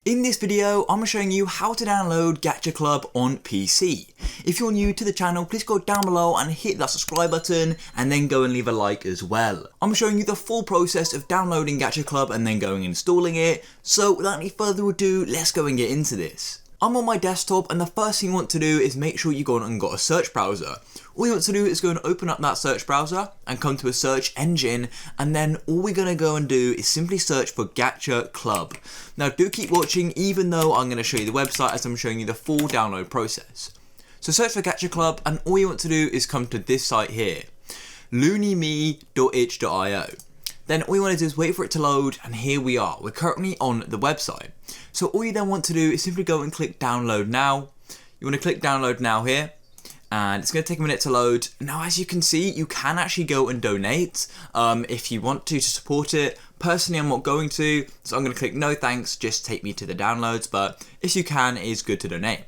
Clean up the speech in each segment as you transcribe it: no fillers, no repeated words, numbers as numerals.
In this video, I'm showing you how to download Gacha Club on PC. If you're new to the channel, please go down below and hit that subscribe button and then go and leave a like as well. I'm showing you the full process of downloading Gacha Club and then going and installing it. So without any further ado, let's go and get into this. I'm on my desktop and the first thing you want to do is make sure you go on and got a search browser. All you want to do is go and open up that search browser and come to a search engine, and then all we're going to go and do is simply search for Gacha Club. Now do keep watching even though I'm going to show you the website as I'm showing you the full download process. So search for Gacha Club and all you want to do is come to this site here, loonyme.itch.io. Then all you want to do is wait for it to load, and here we are. We're currently on the website. So all you then want to do is simply go and click download now. You want to click download now here, and it's going to take a minute to load. Now as you can see, you can actually go and donate if you want to support it. Personally, I'm not going to, so I'm going to click no thanks, just take me to the downloads, but if you can, it is good to donate.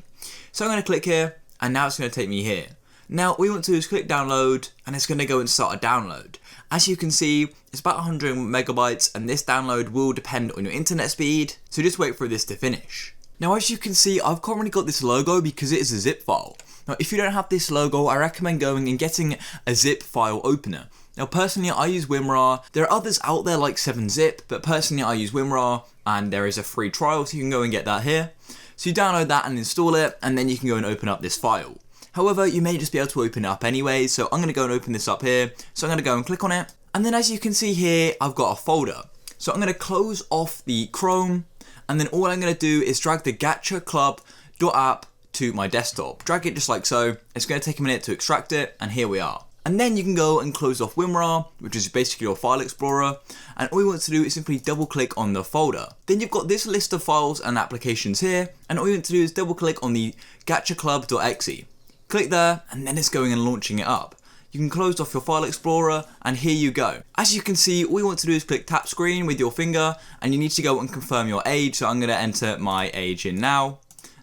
So I'm going to click here, and now it's going to take me here. Now all you want to do is click download, and it's going to go and start a download. As you can see, it's about 100 megabytes, and this download will depend on your internet speed, so just wait for this to finish. Now as you can see, I've currently got this logo because it is a zip file. Now if you don't have this logo, I recommend going and getting a zip file opener. Now personally, I use WinRAR. There are others out there like 7-zip, but personally I use WinRAR, and there is a free trial, so you can go and get that here. So you download that and install it, and then you can go and open up this file. However, you may just be able to open it up anyway, so I'm going to go and open this up here. So I'm going to go and click on it, and then as you can see here, I've got a folder. So I'm going to close off the Chrome, and then all I'm going to do is drag the gachaclub.app to my desktop. Drag it just like so. It's going to take a minute to extract it, and here we are. And then you can go and close off WinRAR, which is basically your file explorer, and all you want to do is simply double click on the folder. Then you've got this list of files and applications here, and all you want to do is double click on the gachaclub.exe. Click there, and then it's going and launching it up. You can close off your file explorer, and here you go. As you can see, all you want to do is click tap screen with your finger, and you need to go and confirm your age. So I'm going to enter my age in now,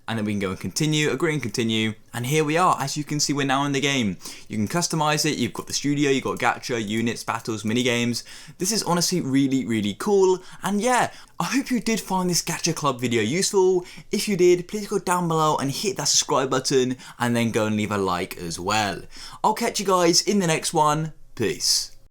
and then we can go and continue, agree and continue, and here we are. As you can see, we're now in the game. You can customize it, you've got the studio, you've got gacha, units, battles, minigames. This is honestly really cool, and yeah, I hope you did find this Gacha Club video useful. If you did, please go down below and hit that subscribe button, and then go and leave a like as well. I'll catch you guys in the next one. Peace.